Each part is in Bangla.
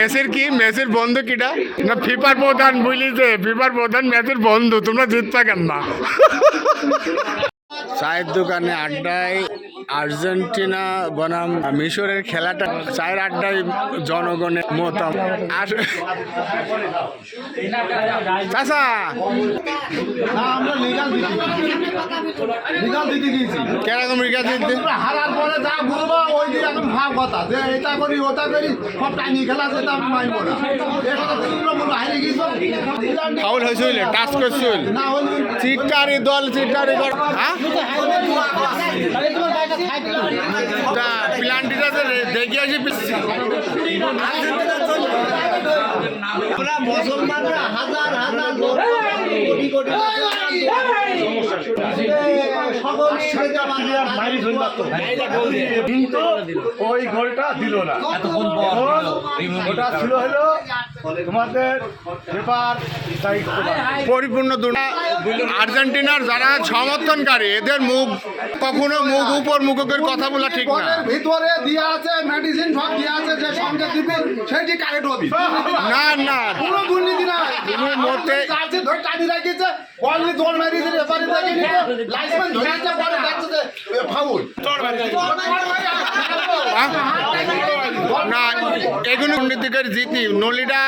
মেসের কি মেসের বন্ধু কিটা না ফিফার প্রধান বুঝলিছে ফিফার প্রধান ম্যাচের বন্ধু তোমরা জিততা কেন না চায়ের দোকানে আড্ডায় আর্জেন্টিনা বনাম মিশরের খেলাটা চায়ের আড্ডায় জনগণের মতামত আর চাচা কেরকম রিগাল দিতে হারার পরে যা বলবো ওই যে এখন ভাব কথা যে এটা করি ওটা করি সব টাইনি খেলা যেটা আমি মানবো না এটা তোমরা বলো হারিয়ে গেছো ফাউল হয়েছিল টাচ করছিল না হলে চিটারি দল চিটারি দল হ্যাঁ প্লান্টিটা দেখে আসি আমরা মুসলমানরা হাজার হাজার কোটি কোটি কিন্তু ওই গোলটা দিল না ওটা ছিল হলো তোমাদের ব্যাপার পরিপূর্ণ আর্জেন্টিনার যারা সমর্থনকারী এদের মুখ কখনো মুখ উপর মুখ করে কথা বলা ঠিক না ভিতরে দেওয়া আছে মেডিসিন সব দেওয়া আছে যে সঙ্গে দিবে সেটি কারেক্ট হবে না না কোনো দুর্নীতি না তুমি মতে চার্জে ধরে টানি রাখিছে অনলি দৌড় মেডিসিন এবারে দেখে নিতে লাইসেন্স ধরেছে পরে দেখছে যে ফাউল না এগুলো দুর্নীতিকার জিতি নলিটা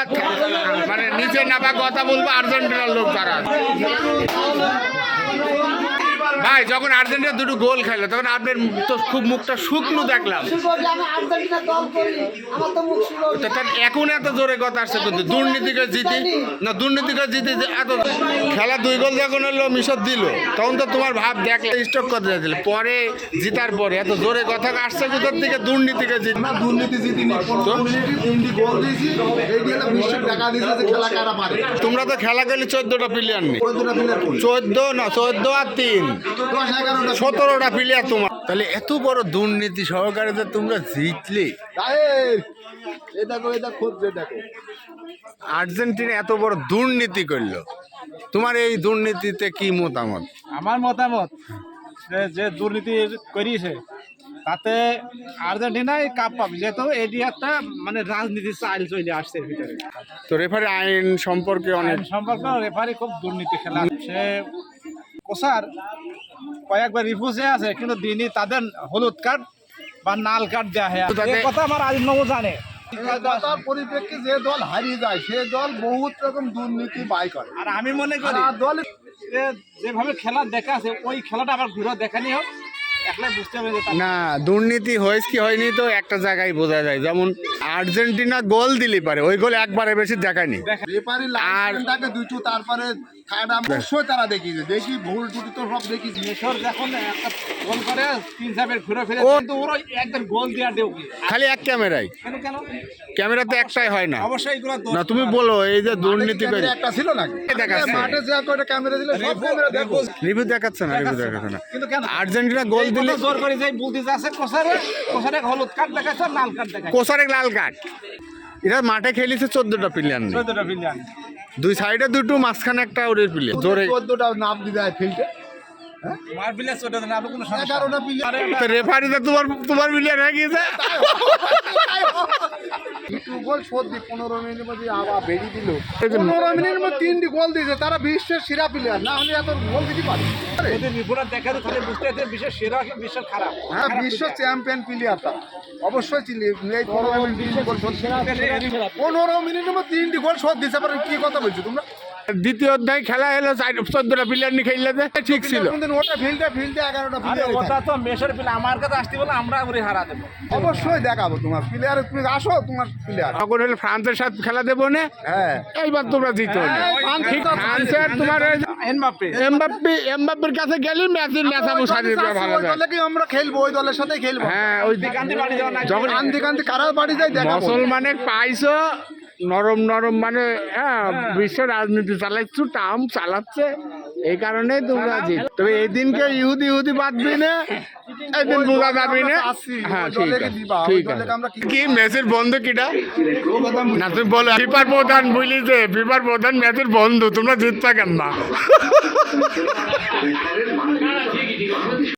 মানে নিচে নামা কথা বলবো আর্জেন্টিনার লোক তারা ভাই যখন আর্জেন্টিনা দুটো গোল খেলো তখন আপনার তো খুব মুখটা শুকনো দেখলাম এখন এত জোরে কথা আসছে কিন্তু দুর্নীতিকে জিতি না দুর্নীতিকে জিতি এত খেলা 2 গোল যখন হলো মিশর দিল তখন তো তোমার ভাব দেখলে স্টক করতে যাচ্ছিল পরে জিতার পরে এত জোরে কথা আসছে কোথার থেকে দুর্নীতিকে জিতি না দুর্নীতি জিতিনি তিনটি গোল দিয়েছি এই দিয়ে বিশ্ব দেখা দিয়েছে যে খেলা কারা পারে তোমরা তো খেলা খেলে 14টা প্লেয়ার নেই 14 না 14 আর 3 17টা প্লেয়ার তোমার তাহলে এত বড় দুর্নীতি সহকারে যে তোমরা জিতলে আর্জেন্টিনা এত বড় দুর্নীতি করলো তোমার এই দুর্নীতিতে কি মতামত আমার মতামত যে দুর্নীতি করিয়েছে তাতে আর্জেন্টিনাই কাপ পাবে যেহেতু এটি একটা মানে রাজনীতির চাইল চলে আসছে এর ভিতরে তো রেফারি আইন সম্পর্কে অনেক সম্পর্ক রেফারি খুব দুর্নীতি খেলা সে কোসার কয়েকবার রিফিউজে আছে কিন্তু দিনই তাদের হলুদ কার্ড বা নাল কার্ড দেওয়া হয় এই কথা আমার আজ নব জানে কথার পরিপ্রেক্ষিতে যে দল হারিয়ে যায় সে দল বহুত রকম দুর্নীতি বাই করে আর আমি মনে করি দল যেভাবে খেলা দেখা আছে ওই খেলাটা আবার ঘুরে দেখানি হোক একলাই বুঝতে হবে না দুর্নীতি হয়েছে কি হয়নি তো একটা জায়গায় বোঝা যায় যেমন আর্জেন্টিনা গোল দিলে পারে ওই গোল একবারে বেশি দেখায়নি রেফারি লাইনটাকে দুটো তারপরে অবশ্যই তারা দেখিয়েছে দেখি ভুল টুটি তো সব দেখিয়েছে মিশর যখন একটা গোল করে 3-4 ঘুরে ফিরে কিন্তু ওরা একদম গোল দেওয়া দেও খালি এক ক্যামেরায় কেন কেন ক্যামেরাতে একটাই হয় না অবশ্যই এগুলো না তুমি বলো এই যে দুর্নীতি করে একটা ছিল না দেখাচ্ছে মাঠে যা করে ক্যামেরা দিলে সব ক্যামেরা দেখো রিভিউ দেখাচ্ছে না রিভিউ দেখাচ্ছে না কিন্তু কেন আর্জেন্টিনা গোল দিলে জোর করে যাই বলতে যাচ্ছে কোসারে হলুদ কার্ড দেখাচ্ছে লাল কার্ড দেখাচ্ছে কোসারে লাল কার্ড এরা মাঠে খেলেছে 14টা প্লেয়ার নেই 14টা প্লেয়ার দুই সাইডে দুটো মাঝখানে একটা ওদের প্লেয়ার জোরে 14টা নাম দিয়ে দেয় ফিল্ডে মার প্লেয়ার 14টা না কোনো সমস্যা 11টা প্লেয়ার তো রেফারিতে তোমার প্লেয়ার হয়ে গিয়েছে দুটো গোল শোধ দি 15 মিনিটের মধ্যে আবার বেরিয়ে দিল 15 মিনিটের মধ্যে 3টি গোল দিয়েছে তারা বিশ্বের সেরা প্লেয়ার না হলে এত গোল দিতে পারে যদি রিপোর্টার দেখা যায় তাহলে বুঝতে হবে বিশ্বের সেরা কি বিশ্বের খারাপ হ্যাঁ বিশ্ব চ্যাম্পিয়ন প্লেয়ার তারা অবশ্যই ছিল এই 15 মিনিট গোল শোধ 15 মিনিটের মধ্যে 3টি গোল শোধ দিতে পারে কি কথা বলছো তোমরা দ্বিতীয় অধ্যায় খেলা হলো 14টা প্লেয়ার নিয়ে খেললে ঠিক ছিল ওটা ফিল্ডে 11টা প্লেয়ার ওটা তো মেসের প্লেয়ার আমার কাছে আসতে বলে আমরা ওরে হারা দেবো অবশ্যই দেখাবো তোমার প্লেয়ার তুমি আসো তোমার প্লেয়ার তখন হলে ফ্রান্সের সাথে খেলা দেবো না হ্যাঁ এইবার তোমরা জিতো ফ্রান্সের তোমার এমবাপ্পের কাছে গেলে ম্যাচের ম্যাচামো সাজিয়ে দেওয়া ভালো যায় দলে কি আমরা খেলবো ওই দলের সাথেই খেলবো হ্যাঁ ওই যখন আন্দিকান্তি কারা বাড়ি যায় দেখা মুসলমানের পাইছো নরম নরম মানে হ্যাঁ বিশ্ব রাজনীতি চালাচ্ছু টাম চালাচ্ছে এই কারণে তোমরা জিত তবে এই দিনকে ইহুদি বাঁধবি না একদিন বোঝা যাবি না হ্যাঁ ঠিক আছে কি ম্যাচের বন্ধু কিটা না তুমি বলো ফিফার প্রধান বুঝলি যে ফিফার প্রধান ম্যাচের বন্ধু তোমরা জিততা কেন না